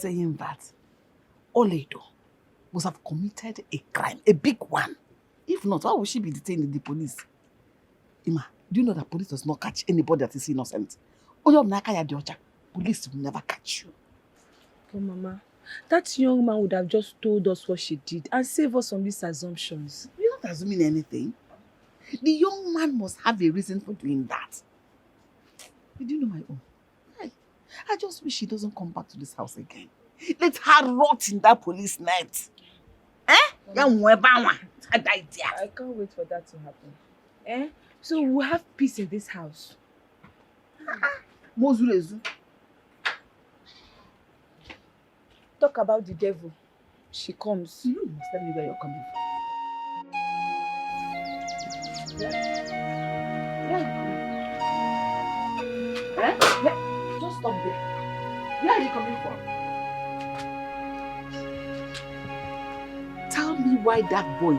saying that Oli-do must have committed a crime, a big one. If not, why would she be detained in the police? Ima, do you know that police does not catch anybody that is innocent? Police will never catch you. But Mama, that young man would have just told us what she did and save us from these assumptions. You're not assuming anything. The young man must have a reason for doing that. Did you know my own? I just wish she doesn't come back to this house again. Let her rot in that police net. Eh? I can't wait for that to happen. Eh? So we'll have peace in this house. Talk about the devil. She comes. You must tell me where you're coming from. Yeah. Just stop there. Where are you coming from? Tell me why that boy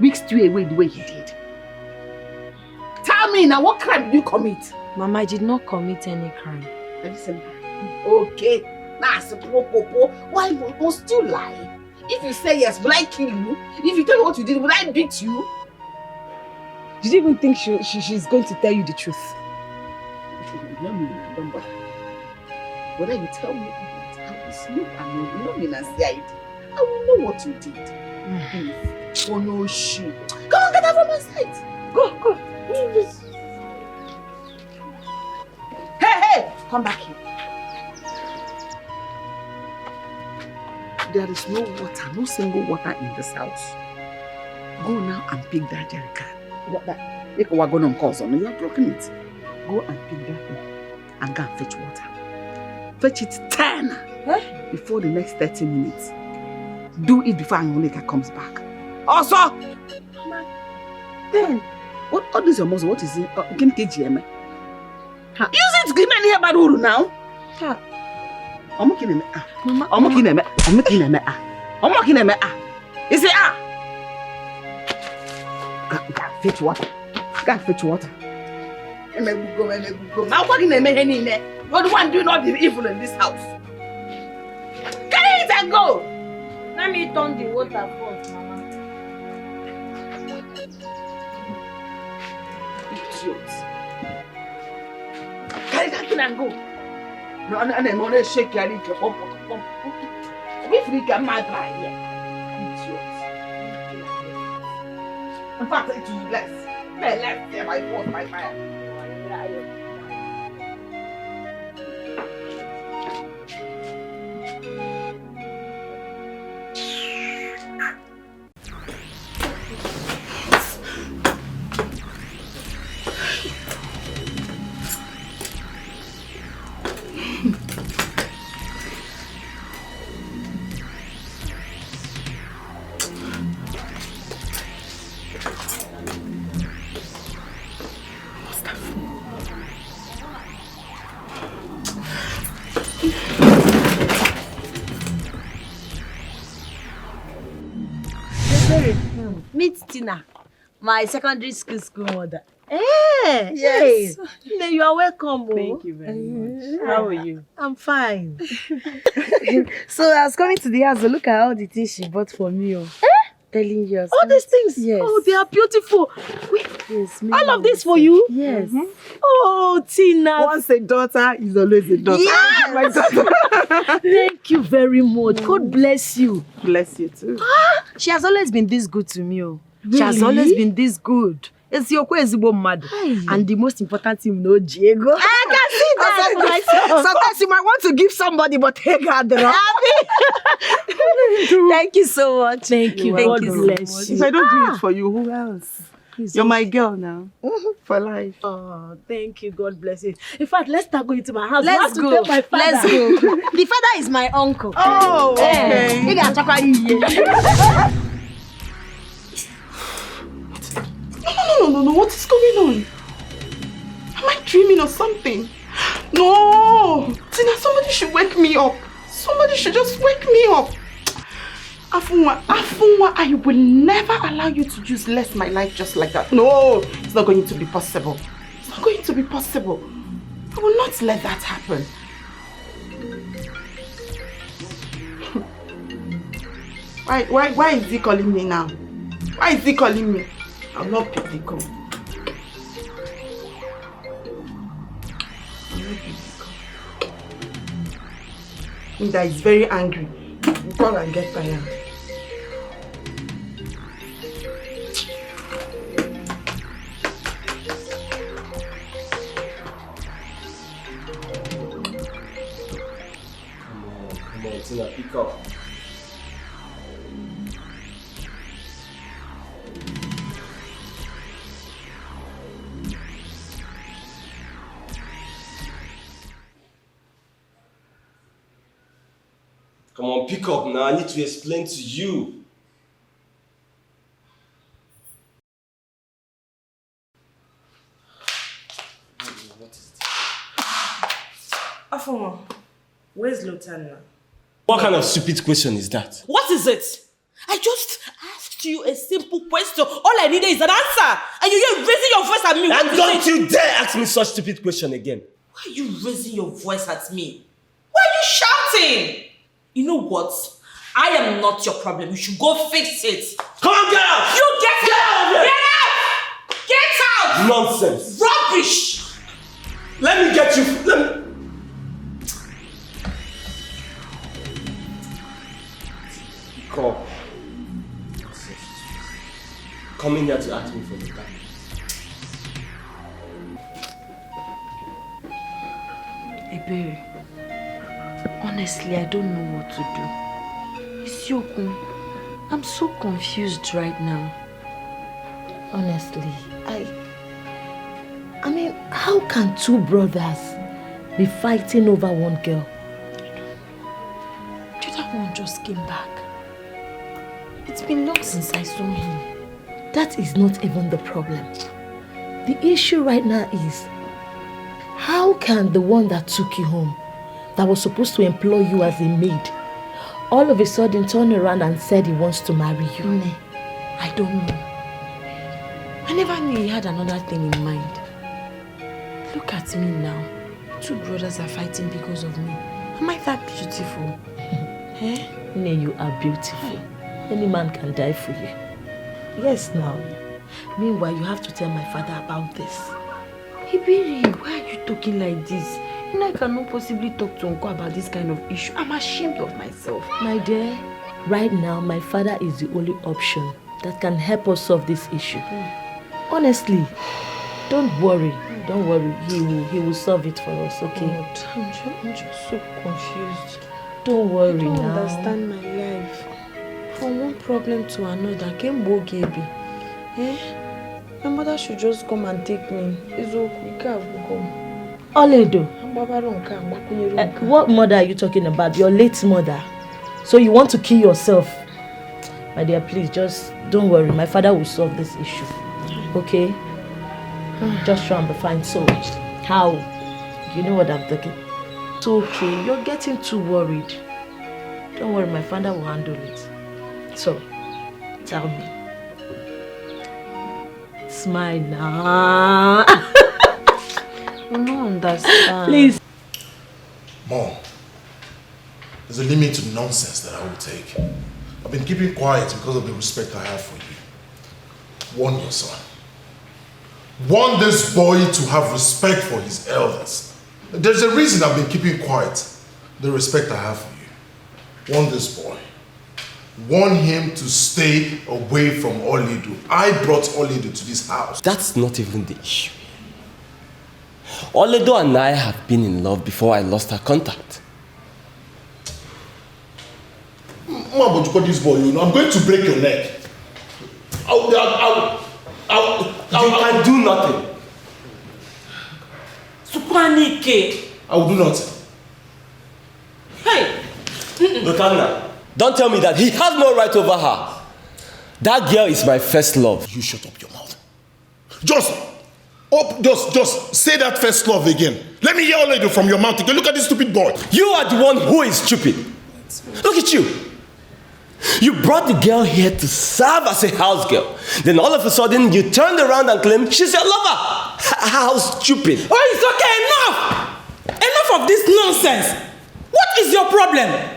whisked you away the way he did. Tell me now, what crime did you commit? Mama, I did not commit any crime. Listen. Okay. Now, why must you lie? If you say yes, will I kill you? If you tell me what you did, will I beat you? Did you even think she's going to tell you the truth? Remember, whether you tell me or not, I will sleep and you know me and say I will know what you did. Oh no, shit. Come on, get out from my sight. Go. Hey, come back here. There is no water, no single water in this house. Go now and pick that jerrycan. What that? You have broken it. Go and pick that thing and go and fetch water. Fetch it 10 before the next 30 minutes. Do it before Angoleka comes back. Also, then, what is your muscle? What is it? Can KGM? Use it to give me here Baduru now. I'm making You say fetch water. Go fetch water. Now what in the You're the one doing all the evil in this house. Carry it and go. Let me turn the water first, Mama. Idiots. Carry that thing and go. No, and I'm gonna shake your leg. We freak a mad right here. Idiots. In fact, it is less. Less there by force, by fire. Meet Tina, my secondary school mother. Hey, yes. Hey, you are welcome. Thank you very much. How are you? I'm fine. So I was coming to the house to look at all the things she bought for me. Telling you. All these things? Yes. Oh, they are beautiful. Wait, yes, all of this for you? Yes. Oh, Tina. Once a daughter is always a daughter. Yes. My daughter. Thank you very much. God bless you. Bless you too. She has always been this good to me. Really? She has always been this good. It's your mad. And the most important thing, no Diego. I can see that for myself. Sometimes you might want to give somebody, but take her the Thank you so much. Thank you. Thank God you bless you. If I don't do it for you, who else? You're my girl now. For life. Oh, thank you. God bless you. In fact, let's start going to my house. Let's go. Tell my father. Let's go. The father is my uncle. Oh, okay. No. What is going on? Am I dreaming or something? No. Tina, somebody should wake me up. Somebody should just wake me up. Afunwa, I will never allow you to useless my life just like that. No, it's not going to be possible. It's not going to be possible. I will not let that happen. Why is he calling me now? Why is he calling me? I'll not pick the call. That is very angry. You call and get tired. Come on, Tina, pick up. Come on, pick up now. I need to explain to you. What is this? Afoma, where's Lotana? What kind of stupid question is that? What is it? I just asked you a simple question. All I needed is an answer. And you're raising your voice at me. And don't you dare ask me such stupid question again. Why are you raising your voice at me? Why are you shouting? You know what? I am not your problem. You should go fix it. Come on, get out! You get out! Get Get out! Get out! Nonsense! Rubbish! Let me get you. Come. Coming here to ask me for the time. Ebere, honestly, I don't know what to do. Isiokun, I'm so confused right now. Honestly, I mean, how can two brothers be fighting over one girl? The other one just came back. It's been long since I saw him. That is not even the problem. The issue right now is, how can the one that took you home, that was supposed to employ you as a maid, all of a sudden turn around and said he wants to marry you? I don't know. I never knew he had another thing in mind. Look at me now. Two brothers are fighting because of me. Am I that beautiful? Nne, you are beautiful. Any man can die for you. Yes, now. Meanwhile, you have to tell my father about this. Ibiri, why are you talking like this? You know, I cannot possibly talk to Uncle about this kind of issue. I'm ashamed of myself. My dear, right now, my father is the only option that can help us solve this issue. Honestly, don't worry. Don't worry. He will solve it for us, okay? I'm just so confused. Don't worry now. I don't understand my life. From one problem to another, came Bogebi. My mother should just come and take me. Oli-do. What mother are you talking about? Your late mother. So you want to kill yourself? My dear, please, just don't worry. My father will solve this issue. Okay? Just try and be fine. So, how? You know what I'm talking? It's okay. You're getting too worried. Don't worry, my father will handle it. So, tell me. Smile now. I don't understand. Please. Mom, there's a limit to nonsense that I will take. I've been keeping quiet because of the respect I have for you. Warn your son. Warn this boy to have respect for his elders. There's a reason I've been keeping quiet. The respect I have for you. Warn this boy. Warn him to stay away from Oli-do. I brought Oli-do to this house. That's not even the issue. Oli-do and I have been in love before I lost her contact. Mom, but you got this boy, you know, I'm going to break your neck. You can do nothing. Supanike. I will do nothing. Hey. Lotana, don't tell me that he has no right over her. That girl is my first love. You shut up your mouth. Just say that first love again. Let me hear Oli-do from your mouth again. Look at this stupid boy. You are the one who is stupid. Look at you. You brought the girl here to serve as a house girl. Then all of a sudden, you turned around and claimed she's your lover. How stupid. Oh, it's okay. Enough! Enough of this nonsense. What is your problem?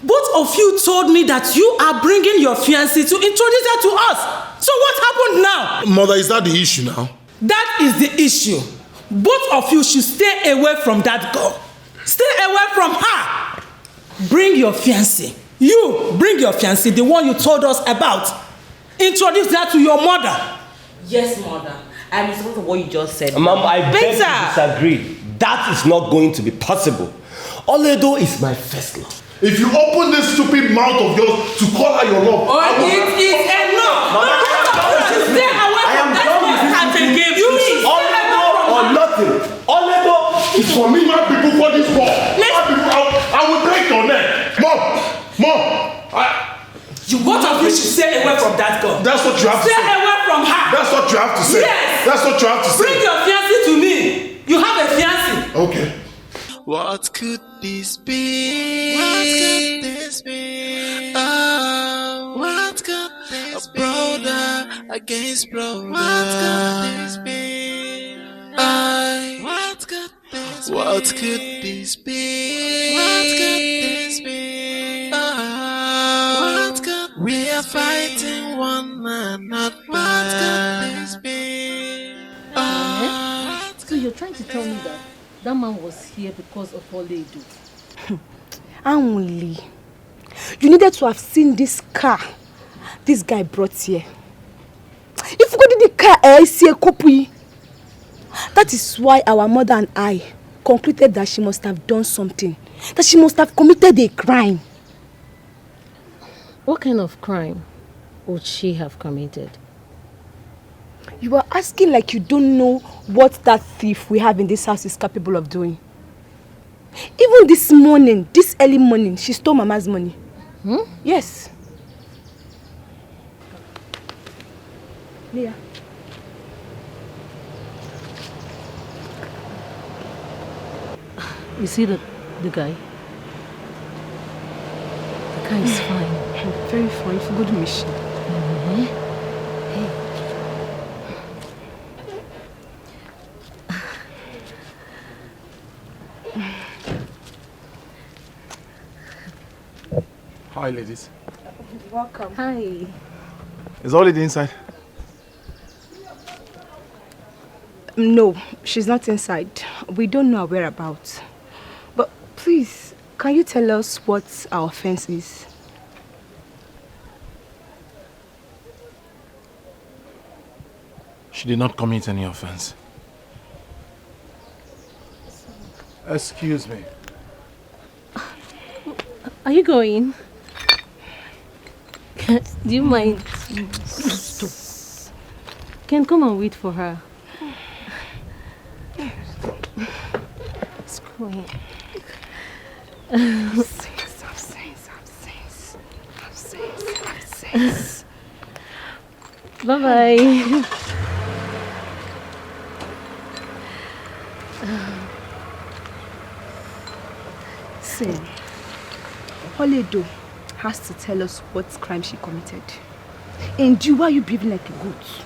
Both of you told me that you are bringing your fiancé to introduce her to us. So what happened now? Mother, is that the issue now? That is the issue. Both of you should stay away from that girl. Stay away from her. Bring your fiancé. You bring your fiancé, the one you told us about. Introduce her to your mother. Yes, mother. I'm responsible for what you just said. Mom, I beg to disagree. That is not going to be possible. Oli-do is my first love. If you open this stupid mouth of yours to call her your love, it is enough. Mama, stay away from that man again. You mean Oli-do or nothing. Oli-do is for me, my people, for this war. I will break your neck. Mom, both of you should stay away from that girl. That's what you have to say. Stay away from her. That's what you have to say. Yes. That's what you have to say. Bring your fiancé to me. You have a fiancé. Okay. What could this be? What could this be? Oh, what could this be? A brother against brother. What could this be? What could this be? What could this be? What could this be? What could we are fighting one another. What could this be? So you're trying to tell me that man was here because of Oli-do? Only. You needed to have seen this car this guy brought here. If you go to the car, I see a couple. That is why our mother and I concluded that she must have done something. That she must have committed a crime. What kind of crime would she have committed? You are asking like you don't know what that thief we have in this house is capable of doing. Even this morning, this early morning, she stole Mama's money. Yes. Leah. You see the guy? The guy is fine. Very fine. For good mission. Hi, ladies. Welcome. Hi. Is Oli-do inside? No, she's not inside. We don't know her whereabouts. But please, can you tell us what our offense is? She did not commit any offense. Excuse me. Are you going? Do you mind? Stop. Can come and wait for her. It's going. Absence. Bye-bye. See, Oli-do has to tell us what crime she committed. And you, why are you behaving like a goat?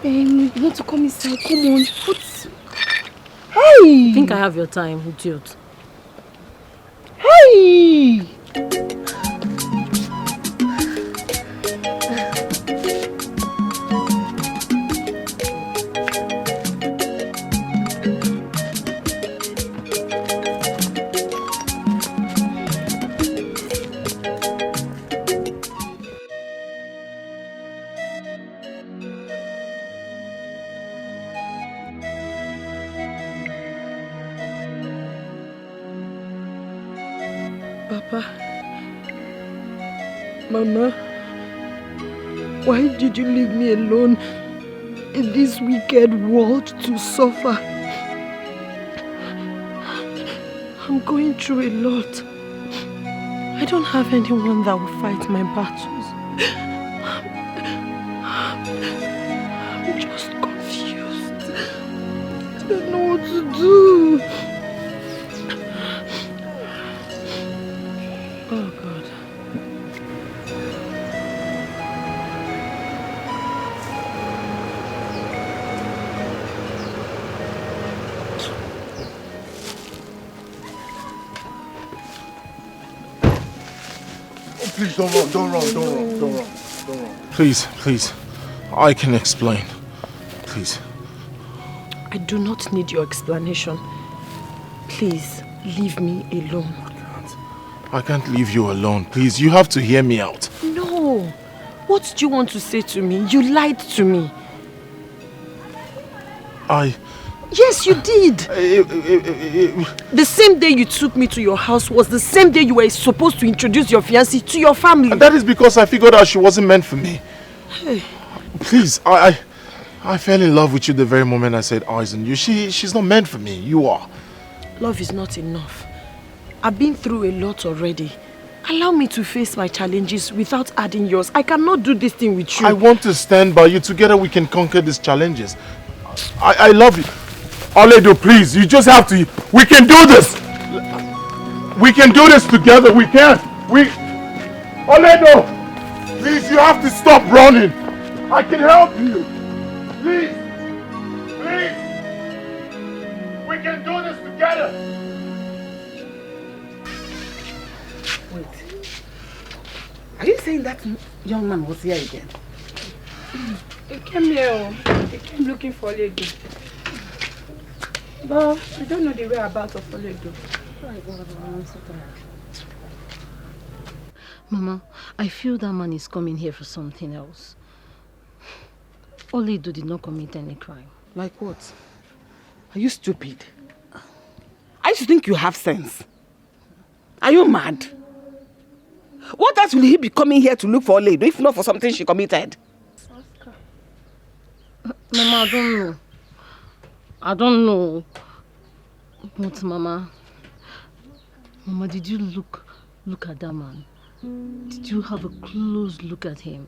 You want to come inside? Come on. Hey! I think I have your time, idiot. Hey! Papa, Mama, why did you leave me alone in this wicked world to suffer? I'm going through a lot. I don't have anyone that will fight my battles. I'm just confused. I don't know what to do. Oh God. please, don't run, don't run, don't run, don't run, don't run. Please, please, I can explain. Please. I do not need your explanation. Please, leave me alone. I can't leave you alone. Please, you have to hear me out. No. What do you want to say to me? You lied to me. Yes, you did. The same day you took me to your house was the same day you were supposed to introduce your fiancée to your family. And that is because I figured out she wasn't meant for me. Hey. Please, I fell in love with you the very moment I said eyes on you. She's not meant for me. You are. Love is not enough. I've been through a lot already. Allow me to face my challenges without adding yours. I cannot do this thing with you. I want to stand by you. Together we can conquer these challenges. I love you. Oli-do, please. You just have to. We can do this. We can do this together. We can. Oli-do, please, you have to stop running. I can help you. Please. Please. We can do this together. Wait. Are you saying that young man was here again? He came here. He came looking for Oli-do. But we don't know the whereabouts of Oli-do. Oh my God, I'm so tired. Mama, I feel that man is coming here for something else. Oli-do did not commit any crime. Like what? Are you stupid? I used to think you have sense. Are you mad? What else will he be coming here to look for Oli-do if not for something she committed? Mama, I don't know. But Mama, did you look at that man? Did you have a close look at him?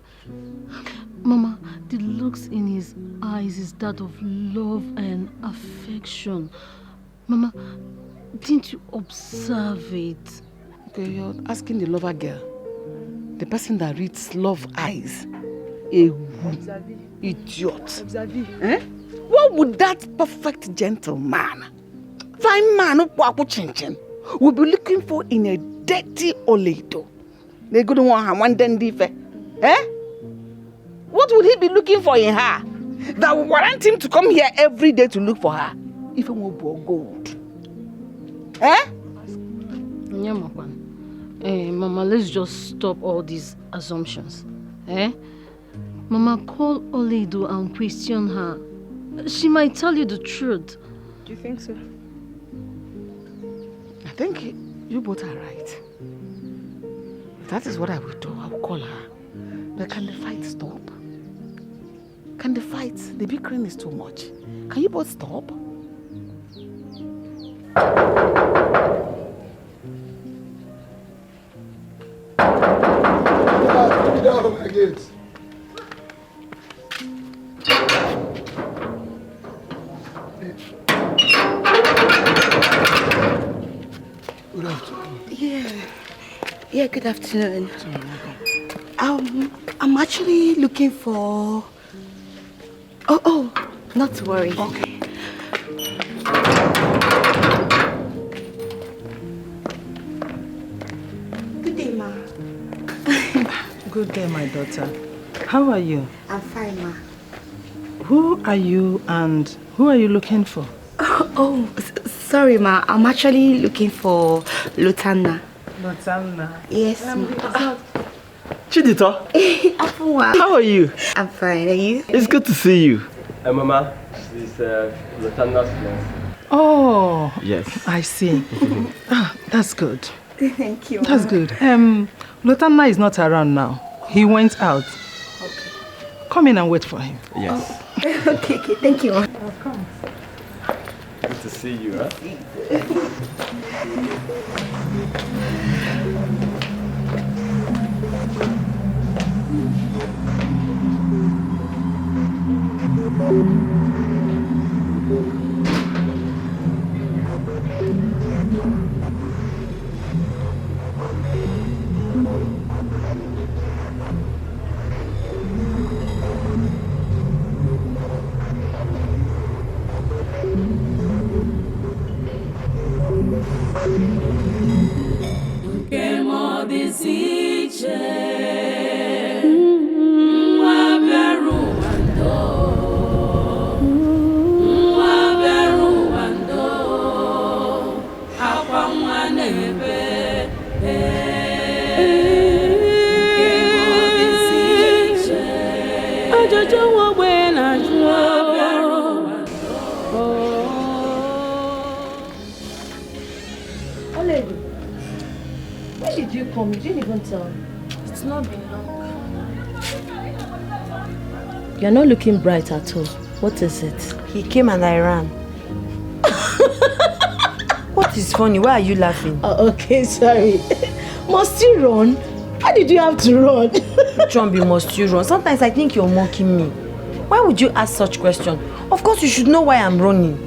Mama, the looks in his eyes is that of love and affection. Mama, didn't you observe it? Okay, you're asking the lover girl. The person that reads love eyes. A idiot. Eh? What would that perfect gentleman, fine man, will be looking for in a dirty Oli-do? They couldn't want her one then eh? What would he be looking for in her that would warrant him to come here every day to look for her? Even more gold. Eh? Yeah, Mama, let's just stop all these assumptions. Eh? Mama, call Oli-do and question her. She might tell you the truth. Do you think so? I think you both are right. That is what I will do. I will call her. But can the fight stop? Can the fight? The bickering is too much. Can you both stop? Get out of my gates. Good afternoon. Yeah, good afternoon. I'm actually looking for... Oh, not to worry. Okay. Good day, Ma. Good day, my daughter. How are you? I'm fine, Ma. Who are you and who are you looking for? Sorry, Ma. I'm actually looking for Lotana. Lotana? Yes, Ma. Chidita, how are you? I'm fine. Are you? It's good to see you. Mama, this is Lotana's fiance. Oh, yes. I see. That's good. Thank you, Ma. That's good. Lotana is not around now. He went out. Okay. Come in and wait for him. Yes. Okay. Thank you, Ma. Welcome. Good to see you, huh? Che mo disice you come? You didn't even tell me. It's not been long. You're not looking bright at all. What is it? He came and I ran. What is funny? Why are you laughing? Okay, sorry. Must you run? Why did you have to run? Chombi, must you run? Sometimes I think you're mocking me. Why would you ask such question? Of course you should know why I'm running.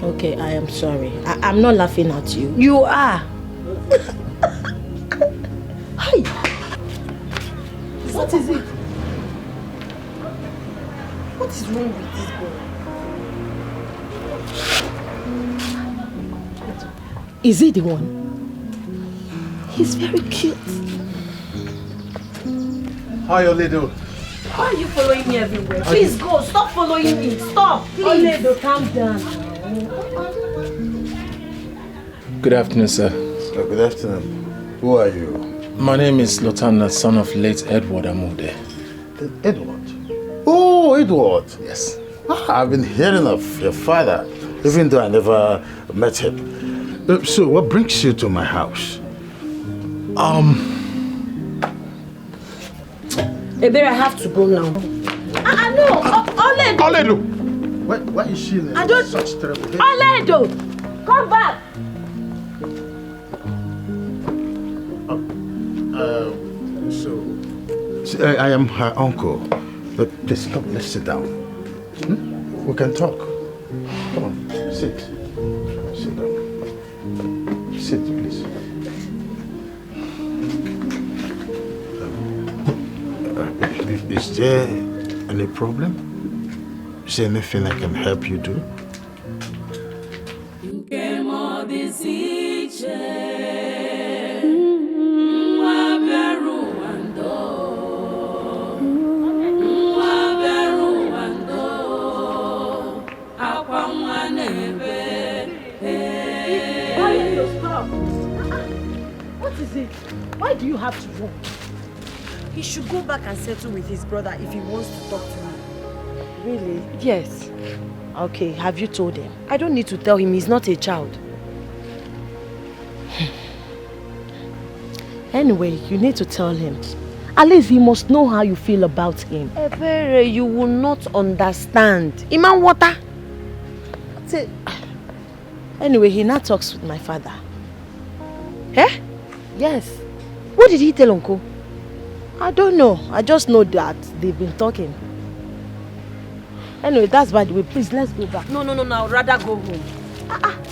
Okay, I am sorry. I'm not laughing at you. You are. Hi. What is it? What is wrong with this boy? Is he the one? He's very cute. Hi, Oli-do. Why are you following me everywhere? Please go. Stop following me. Stop. Please. Oli-do, calm down. Good afternoon, sir. Good afternoon. Who are you? My name is Lotana, son of late Edward Amude. Edward? Oh, Edward. Yes. I've been hearing of your father, even though I never met him. So, what brings you to my house? Ebere, I have to go now. No, Oli-do. Oli-do! Why is she in such terrible danger? Oli-do, come back. So, I am her uncle. But please come, let's sit down. We can talk. Come on, sit. Sit down. Sit, please. Is there any problem? Is there anything I can help you do? What is it? Why do you have to run? He should go back and settle with his brother if he wants to talk to me. Really? Yes. Okay, have you told him? I don't need to tell him. He's not a child. Anyway, you need to tell him. At least he must know how you feel about him. Ebere, you will not understand. Iman water. Anyway, he now talks with my father. Eh? Yes. What did he tell Uncle? I don't know. I just know that they've been talking. Anyway, that's by the way. Please, let's go back. No. I'd rather go home.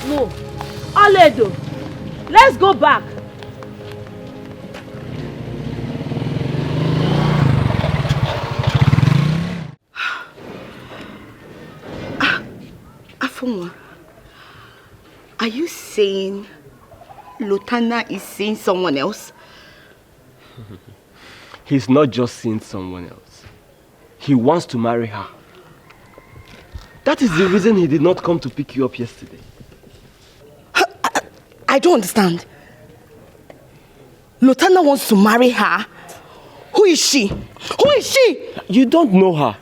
No. Oli-do, let's go back. Afumwa, are you saying Lotana is seeing someone else? He's not just seeing someone else. He wants to marry her. That is the reason he did not come to pick you up yesterday. I don't understand. Lotana wants to marry her? Who is she? Who is she? You don't know her.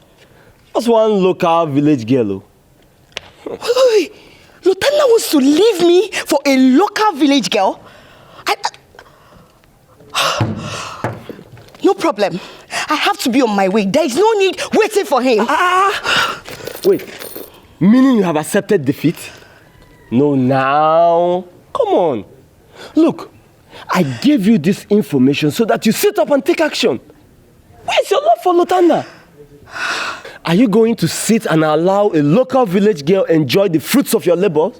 That's one local village girl. Wait, Lotana wants to leave me for a local village girl? No problem. I have to be on my way. There is no need waiting for him. Wait, meaning you have accepted defeat? No, now. Come on. Look, I gave you this information so that you sit up and take action. Where's your love for Lotana? Are you going to sit and allow a local village girl enjoy the fruits of your labor?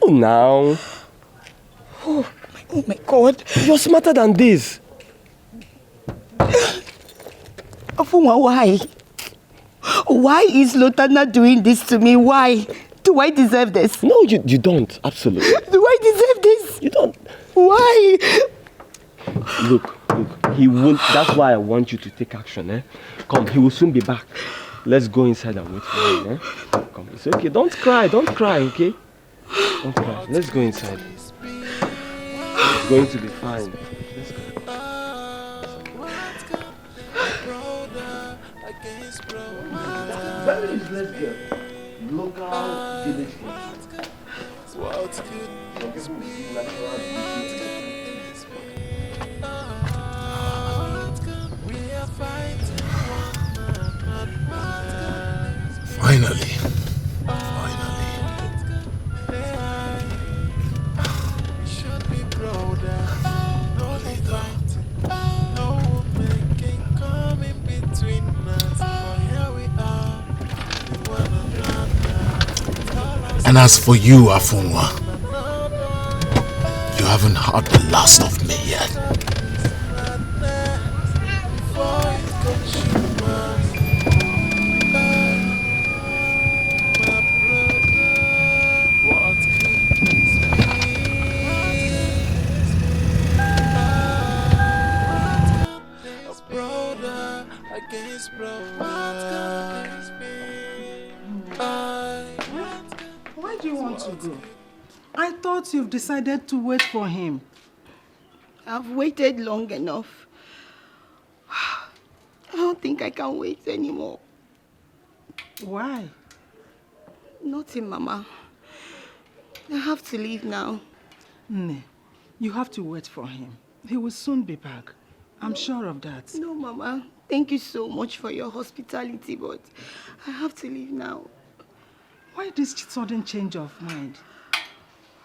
Oh, now. Oh my God. You're smarter than this. Afumwa, why? Why is Lotana doing this to me? Why? Do I deserve this? No, you don't. Absolutely. Do I deserve this? You don't. Why? Look, he won't. That's why I want you to take action, eh? Come, he will soon be back. Let's go inside and wait for him, eh? Come, it's okay. Don't cry, okay? Don't cry. Let's go inside. It's going to be fine. Let's go. Where is this girl? Local village girl. What could this be? Finally. And as for you, Afunwa, you haven't heard the last of me yet. Why do you want to go? I thought you've decided to wait for him. I've waited long enough. I don't think I can wait anymore. Why? Nothing, Mama. I have to leave now. Nne, you have to wait for him. He will soon be back. I'm sure of that. No, Mama. Thank you so much for your hospitality, but I have to leave now. Why this sudden change of mind?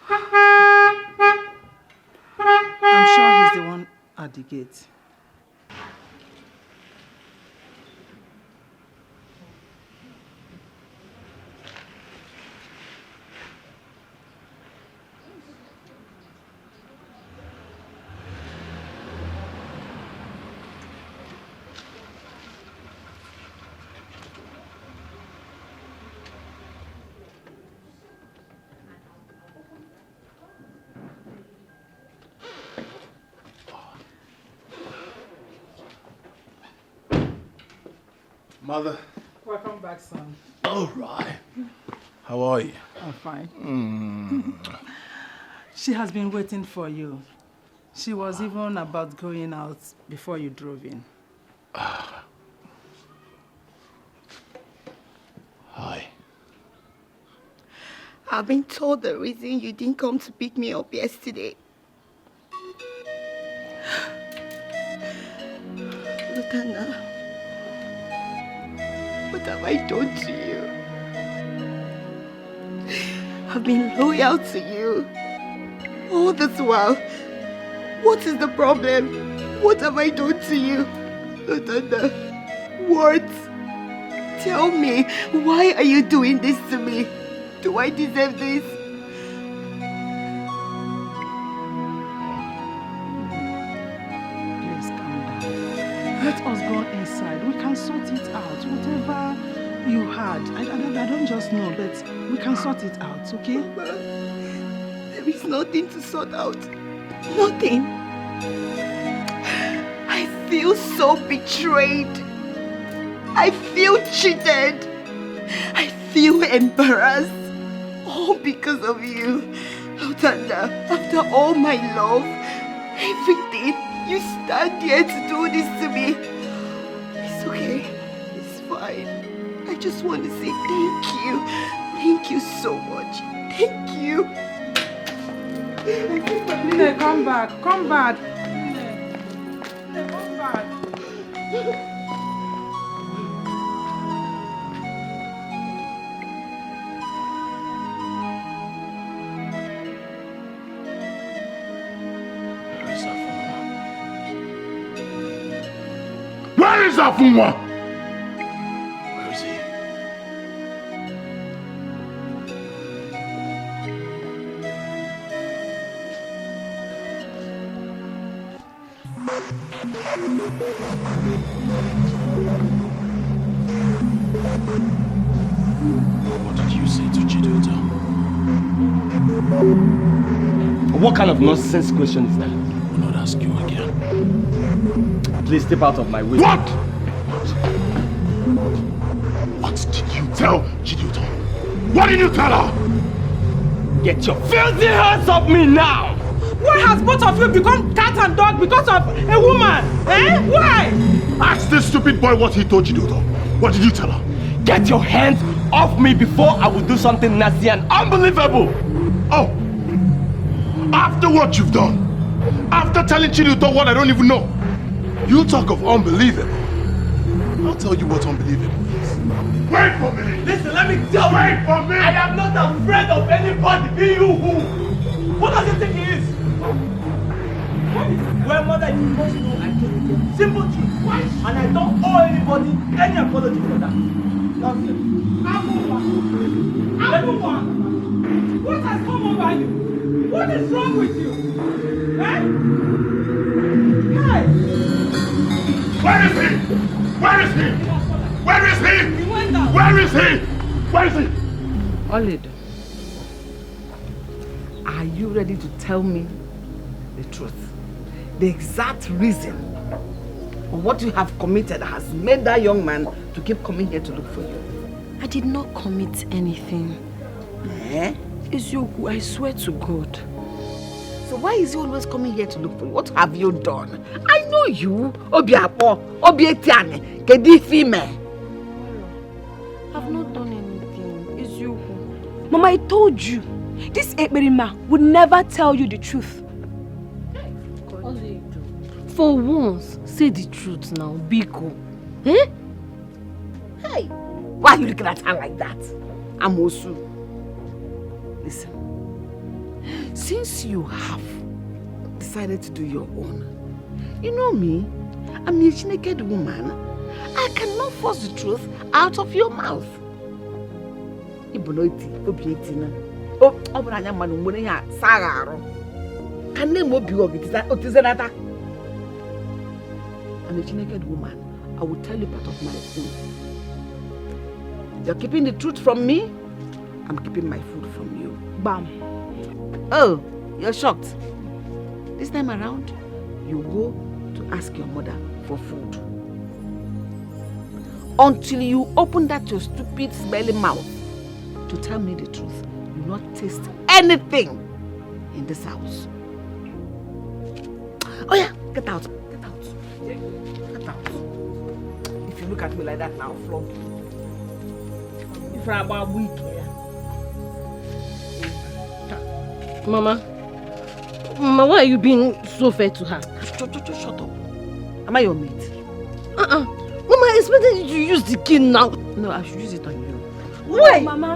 I'm sure he's the one at the gate. Mother. Welcome back, son. All right. How are you? I'm fine. She has been waiting for you. She was even about going out before you drove in. Hi. I've been told the reason you didn't come to pick me up yesterday. Lotana, what have I done to you? I've been loyal to you all this while. What is the problem? What have I done to you? Lotana, what? Tell me, why are you doing this to me? Do I deserve this? Please calm down. Let us go inside. We can sort it out. Whatever you had. I don't just know, but we can sort it out, okay? Mama, there is nothing to sort out. Nothing. I feel so betrayed. I feel cheated. I feel embarrassed. All because of you. Lotana, after all my love, everything, you stand here to do this to me. It's okay. It's fine. I just want to say thank you. Thank you so much. Thank you. Nne, come back. Come back. Nne, come back. Where is Afunwa? Where is he? What did you say to Chidoto? What kind of nonsense question is that? I will not ask you again. Please step out of my way. What? What did you tell Chidoto? What did you tell her? Get your filthy hands off me now! Why has both of you become cat and dog because of a woman? Eh? Why? Ask this stupid boy what he told Chidoto. What did you tell her? Get your hands off me before I will do something nasty and unbelievable! Oh! After what you've done, after telling Chidoto what I don't even know, you talk of unbelievable. I'll tell you what unbelievable is. Wait for me! Listen, let me tell you. Wait for me! I am not afraid of anybody. Be you who? What does he think he is? Well, mother, you must know I told you the simple truth. And I don't owe anybody any apology for that. Nonsense. Abuba! What has come over you? What is wrong with you? Eh? Hey! Where is he? Where is he? Where is he? He went out. Where is he? Where is he? Oli-do, are you ready to tell me the truth? The exact reason of what you have committed has made that young man to keep coming here to look for you. I did not commit anything. Eh? Ezioku, I swear to God. So why is he always coming here to look for you? What have you done? I know you. Obiapo, Obietiane, Kedi female. I've not done anything. Ezioku. Mama, I told you. This Ekberima would never tell you the truth. For once, say the truth now, Biko. Eh? Hey, why are you looking at her like that? I'm Osu. Listen, since you have decided to do your own, you know me, I'm a naked woman. I cannot force the truth out of your mouth. Ibonoiti, Obietina. Oh, Obranya Manumuni, Sagaro. Can name Obi Otizenata? I'm a naked woman. I will tell you part of my food. You're keeping the truth from me, I'm keeping my food from you. Bam. Oh, you're shocked. This time around, you go to ask your mother for food. Until you open that your stupid smelly mouth to tell me the truth, you will not taste anything in this house. Oh yeah, get out. Get out. Get out. If you look at me like that now, I'll flog you. If I'm a week, Mama, why are you being so fair to her? Shut up. Am I your mate? Mama, I expected you to use the key now. No, I should use it on you. Why? Mama.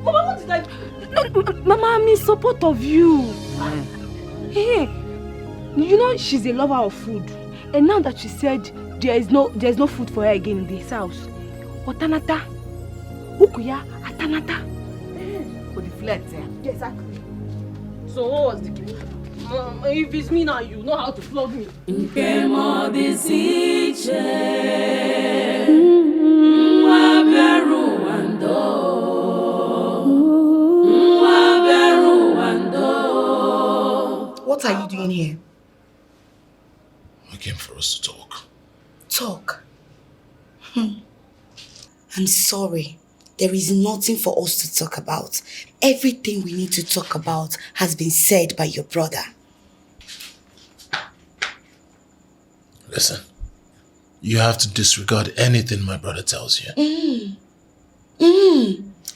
Mama, what did I... No, Mama, I'm in support of you. Hey, you know she's a lover of food. And now that she said there's no food for her again in this house. Otanata. Ukuya, Atanata. For the flirt, yeah. Exactly. So what was the key? If it's me now, you know how to flog me. What are you doing here? I came for us to talk. Talk? I'm sorry. There is nothing for us to talk about. Everything we need to talk about has been said by your brother. Listen, you have to disregard anything my brother tells you.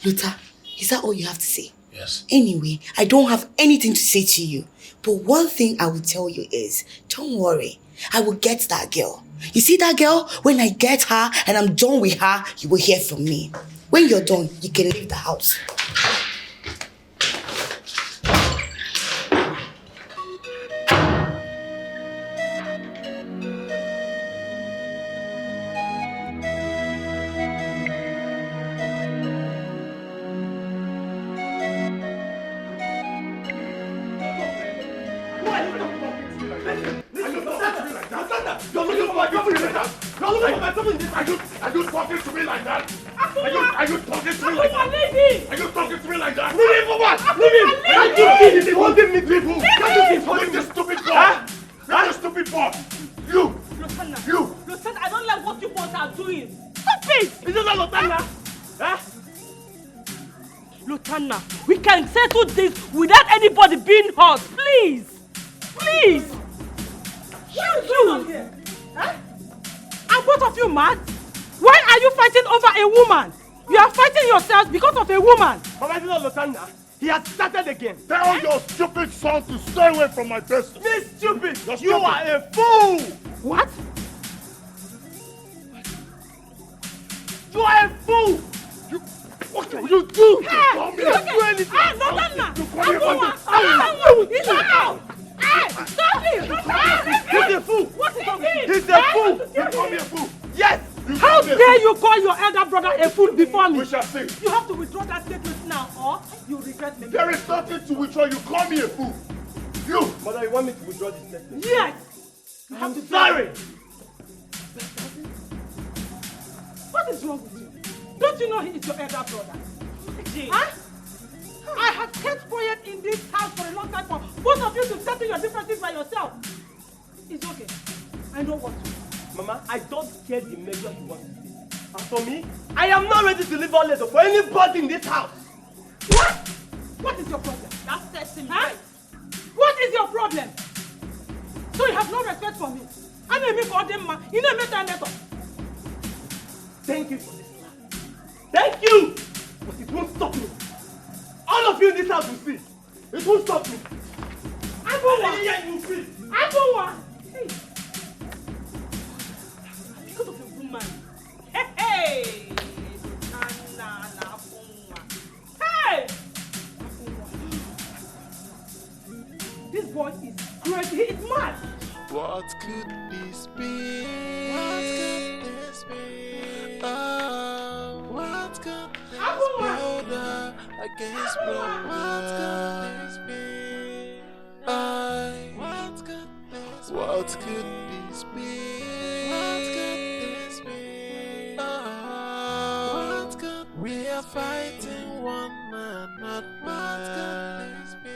Luther, is that all you have to say? Yes. Anyway, I don't have anything to say to you. But one thing I will tell you is, don't worry, I will get that girl. You see that girl? When I get her and I'm done with her, you will hear from me. When you're done, you can leave the house. Are you talking to me like that? Are you talking to me like that? Are you talking to me like that? Leave him for what? Leave him! He's holding me. Leave who? He's holding Leave me. the stupid boy! Leave the stupid boy! You! Listen, I don't like what you both are doing. Stop it! Is it not Lotana? Huh? Lotana, we can settle this without anybody being hurt. Please! Please! You! Huh? Are both of you mad? Why are you fighting over a woman? You are fighting yourselves because of a woman. But it's not Lotana. He has started again. Tell your stupid son to stay away from my business. This stupid! You're You stupid. are a fool! What? You are a fool! What can you do? Hey! You can't do anything. Hey, Lotana! Hey, stop him! He's a fool! What is wrong with him? He's a fool! You call me a fool. Yes! How dare you call your elder brother a fool before me? We shall see. You have to withdraw that statement now, or you regret me. There is nothing to withdraw. You call me a fool. You! Mother, you want me to withdraw this statement? Yes! You have to Sorry! What is wrong with you? Don't you know he is your elder brother? Huh? I have kept quiet in this house for a long time for both of you to settle your differences by yourself. It's okay. I know what to do. Mama, I don't care the measure you want to take. As for me, I am not ready to leave all letter for anybody in this house. What? What is your problem? That sets him right. What is your problem? So you have no respect for me. I know you call them man. You know me time better. Thank you for this plan. Thank you! But it won't stop me. All of you in this house will see. It won't stop me. I go one. Yeah, you will see. I go one. Hey. Because of the woman. Hey. Hey. This boy is crazy. He is mad. What could this be? What could this be? Oh, what could this brother against brother? What could this be? What could this be? What could this be? What could we are fighting one man, not what could this be?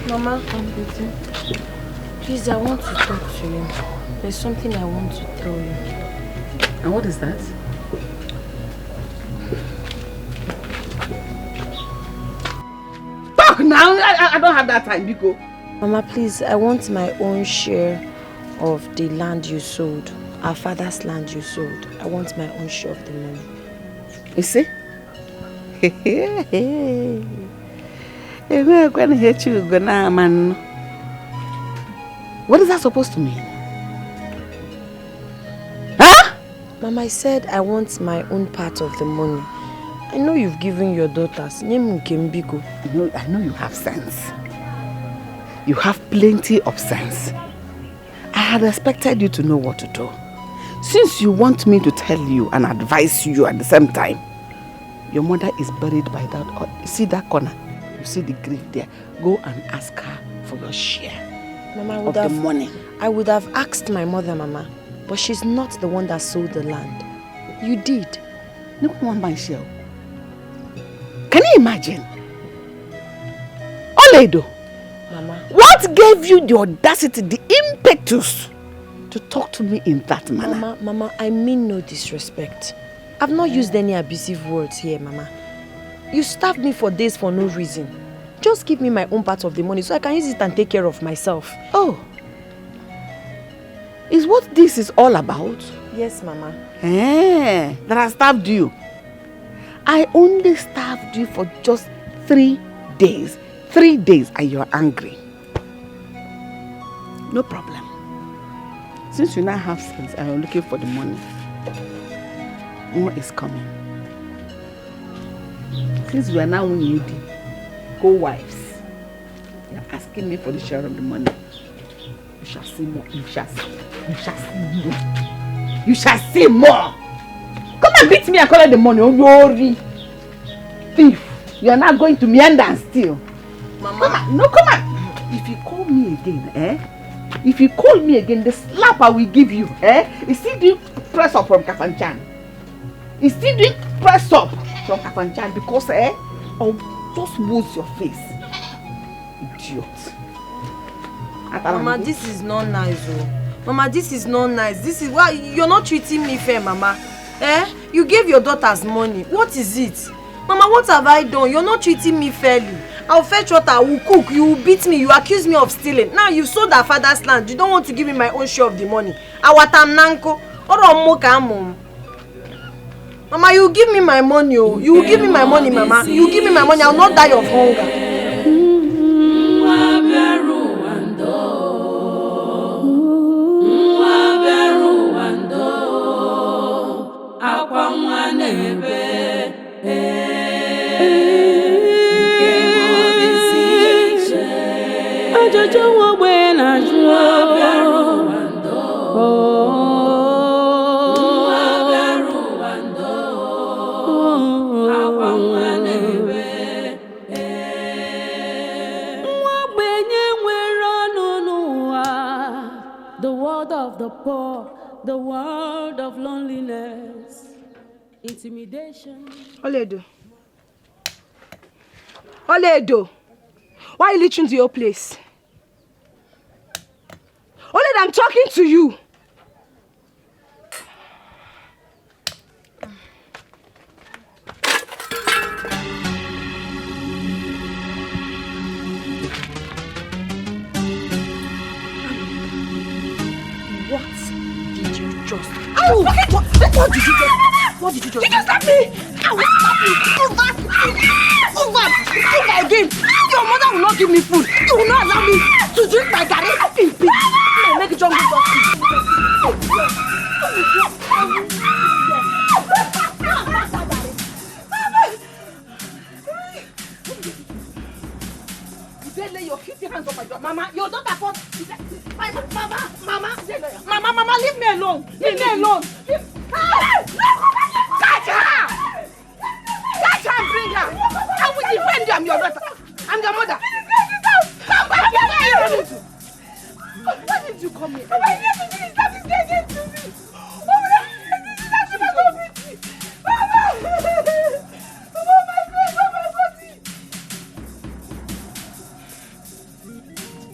Mama, please, I want to talk to you. There's something I want to tell you. And what is that? Talk now! I don't have that time, Biko. Mama, please, I want my own share of the land you sold. Our father's land you sold. I want my own share of the money. You see? What is that supposed to mean? Huh? Mama, I said I want my own part of the money. I know you've given your daughters. I know you have sense. You have plenty of sense. I had expected you to know what to do. Since you want me to tell you and advise you at the same time, your mother is buried by that. See that corner? You see the grave there? Go and ask her for your share. Mama, of the money. I would have asked my mother, Mama, but she's not the one that sold the land. You did. No one my share. Can you imagine? Oli-do, Mama, what gave you the audacity, the impetus to talk to me in that manner? Mama, I mean no disrespect. I've not used any abusive words here, Mama. You starved me for days for no reason. Just give me my own part of the money so I can use it and take care of myself. Oh. Is what this is all about? Yes, Mama. That I starved you. I only starved you for just 3 days. 3 days and you're angry. No problem. Since you now have sense and you're looking for the money, more is coming. Since we are now needy, co-wives, you're asking me for the share of the money. You shall see more. You shall see more. You shall see more. Come and beat me and collect the money. Oh, Yori. Thief. You are not going to meander and steal. Mama. Come on. No, come on. If you call me again, If you call me again, the slap I will give you, is still doing press up from Kafanchan. It's still doing press up from Kafanchan because, I'll just lose your face. Idiot. Mama, this is not nice, oh. Mama, this is not nice. This is why you're not treating me fair, Mama. You gave your daughters money. What is it? Mama, what have I done? You're not treating me fairly. I'll fetch water, I will cook, you will beat me, you accuse me of stealing. Now you sold our father's land. You don't want to give me my own share of the money. Awatam nanko. Mama, you give me my money, oh. You give me my money, Mama. You give me my money, I'll not die of hunger. The world of the poor, the world of loneliness, intimidation. Oli-do. Oli-do. Why are you reaching to your place? Oli-do, I'm talking to you. What did you just... Oh! What did you just... What did you just... You just slapped me! I will slap you! Over again! Your mother will not give me food! You will not allow me to drink my garri in peace! I'll make it jungle justice! You dare lay your filthy hands on my daughter! Mama, your daughter fought... Mama, leave me alone! Leave me alone! Catch her! Catch her and bring her! I will defend you, I'm your daughter! I'm your mother! Come back here! Where are you running to? Why did you come here? Mama, you have to stop this guy again to me! Mama! Mama, my face! Oh, my body!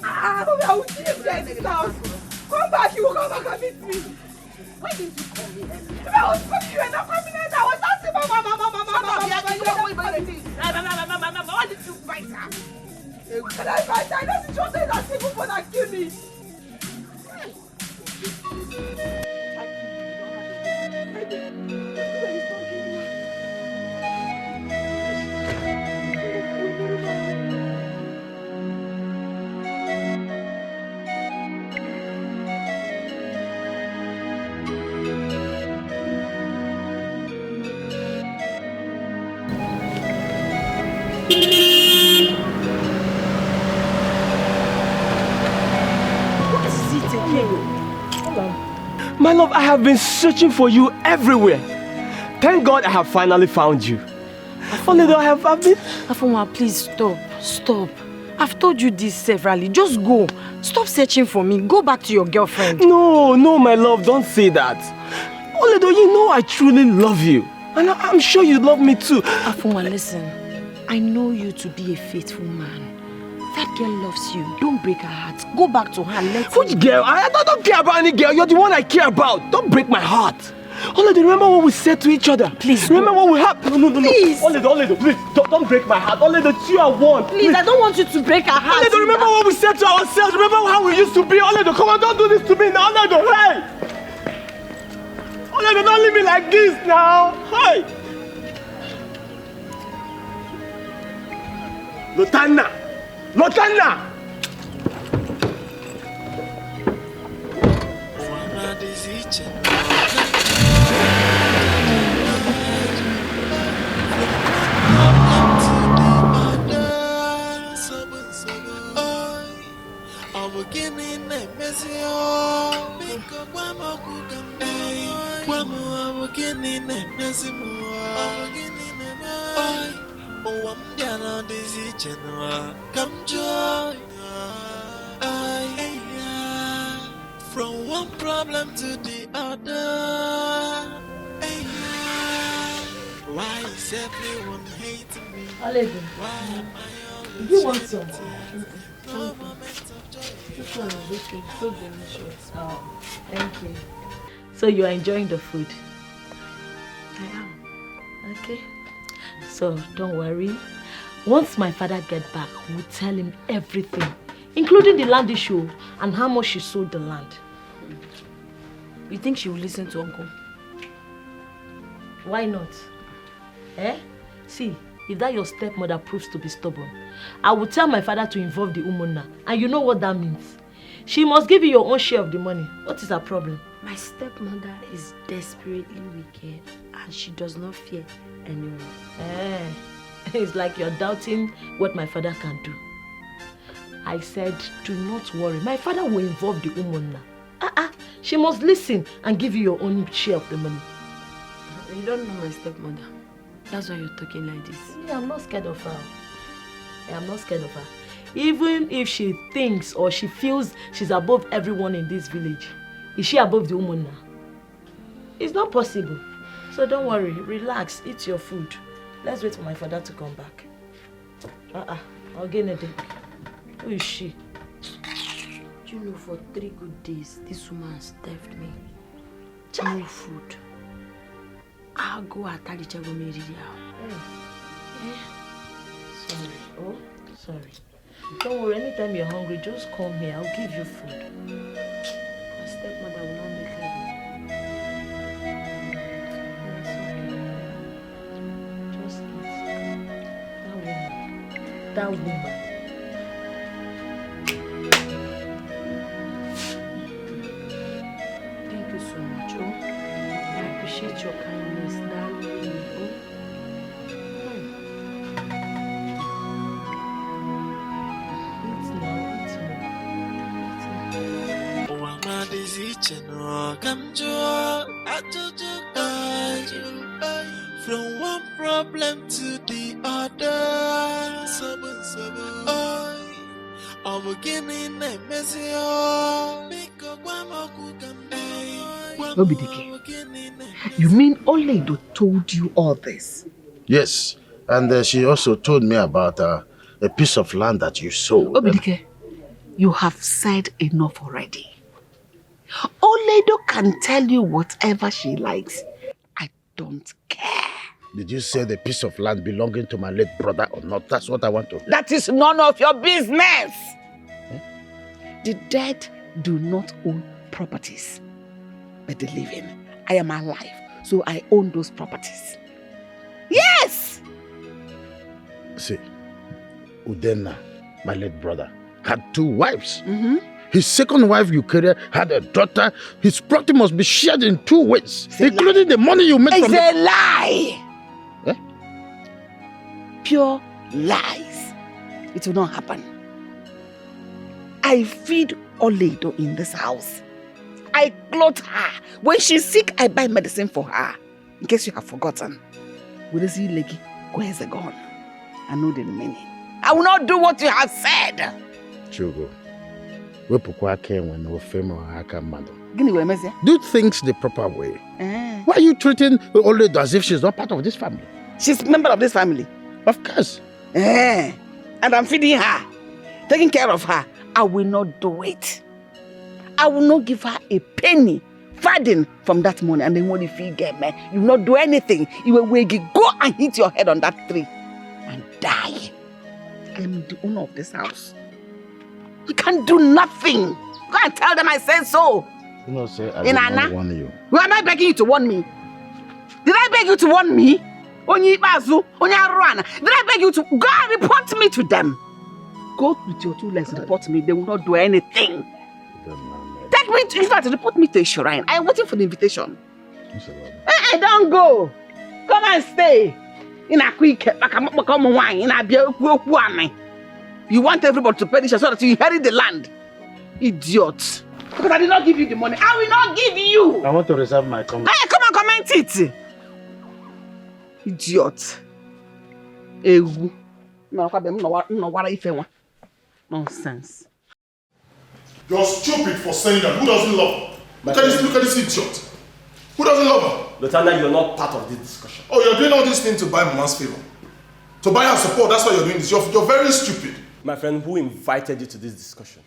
I will kill you in this house! Come back, you will come back and meet me! Why did you come here? If I was coming, you were not coming in. I was asking Mama. Why did you fight her? Can I fight her? I don't think you're saying that people want to kill me. My love, I have been searching for you everywhere. Thank God I have finally found you. Oli-do, I have been... Afoma, please stop. I've told you this severally. Just go. Stop searching for me. Go back to your girlfriend. No, my love, don't say that. Oli-do, you know I truly love you. And I'm sure you love me too. Afoma, listen. I know you to be a faithful man. That girl loves you. Don't break her heart. Go back to her. Which girl? I don't care about any girl. You're the one I care about. Don't break my heart. Oli-do, remember what we said to each other? Please. Remember what we have? No. Please. Oli-do, please. Don't break my heart. Oli-do, you are one. Please, I don't want you to break her heart. Oli-do, remember what we said to ourselves. Remember how we used to be. Oli-do, come on, don't do this to me now. Oli-do, hey. Oli-do, don't leave me like this now. Hey. Lotana. From one problem to the other. Why is everyone hating me? Oli-do, do you want some? This one is okay. So delicious. Oh, thank you. So you are enjoying the food? I am. Okay. So don't worry. Once my father gets back, we'll tell him everything, including the land issue and how much she sold the land. You think she will listen to Uncle? Why not? Eh? See, if that your stepmother proves to be stubborn, I will tell my father to involve the Umuna. And you know what that means. She must give you your own share of the money. What is her problem? My stepmother is desperately wicked and she does not fear anyone. It's like you're doubting what my father can do. I said, do not worry. My father will involve the Umuna. She must listen and give you your own share of the money. You don't know my stepmother. That's why you're talking like this. Yeah, I'm not scared of her. I'm not scared of her. Even if she thinks or she feels she's above everyone in this village, is she above the woman now? It's not possible. So don't worry, relax, eat your food. Let's wait for my father to come back. I'll gain a day. Who is she? Do you know, for 3 good days, this woman starved me. No food. I'll go at Sorry. Oh, sorry. Don't worry, anytime you're hungry, just come here. I'll give you food. My stepmother will not make heaven. Just eat. That woman. Thank you so much, oh. I appreciate your kindness, darling, oh. From one problem to the other. I'm beginning a messy. Obidike, you mean Oli-do told you all this? Yes, and she also told me about a piece of land that you sold. Obidike, you have said enough already. Oli-do can tell you whatever she likes. I don't care. Did you say the piece of land belonging to my late brother or not? That's what I want to. That is none of your business. The dead do not own properties, but the living. I am alive, so I own those properties. Yes! See, Udenna, my late brother, had 2 wives. Mm-hmm. His second wife, Ukere, had a daughter. His property must be shared in 2 ways, including the money you made from It's a lie! Eh? Pure lies. It will not happen. I feed Oli-do in this house. I clothe her. When she's sick, I buy medicine for her. In case you have forgotten. With this legi, where's the gun? I know the meaning. I will not do what you have said. Chugo. Do things the proper way. Why are you treating Oli-do as if she's not part of this family? She's a member of this family. Of course. And I'm feeding her, taking care of her. I will not do it. I will not give her a penny farthing from that money. And then when you feel get me, you will not do anything. You will go and hit your head on that tree and die. I am the owner of this house. You can't do nothing. Go and tell them I said so. You know, say I did not warn you. Who am I begging you to warn me? Did I beg you to warn me? Did I beg you to go and report me to them? Go with your 2 legs, report me. They will not do anything. Take me to, in fact, report me to a shrine. I am waiting for the invitation. Don't go. Come and stay. In a quick, wine. In a you want everybody to perish so that you inherit the land. Idiot. Because I did not give you the money. I will not give you. I want to reserve my comment. Hey, come and comment it. Idiot. Nonsense. You're stupid for saying that. Who doesn't love her? Look at this idiot. Who doesn't love her? Lotana, you're not part of this discussion. Oh, you're doing all these things to buy Mama's favor. To buy her support, that's why you're doing this. You're very stupid. My friend, who invited you to this discussion?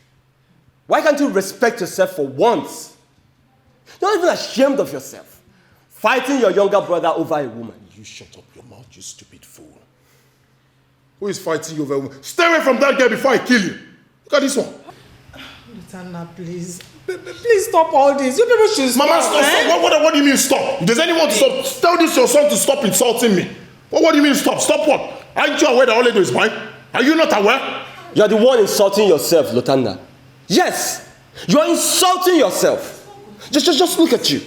Why can't you respect yourself for once? You're not even ashamed of yourself. Fighting your younger brother over a woman. You shut up your mouth, you stupid fool. Who is fighting you over a woman? Stay away from that girl before I kill you. Look at this one. Lotana, please. Please stop all this. You people should stop. Mama, stop. What do you mean stop? If there's anyone to stop, tell this your son to stop insulting me. What do you mean stop? Stop what? Aren't you aware that Oli-do is mine? Are you not aware? You are the one insulting yourself, Lotana. Yes, you are insulting yourself. Just look at you.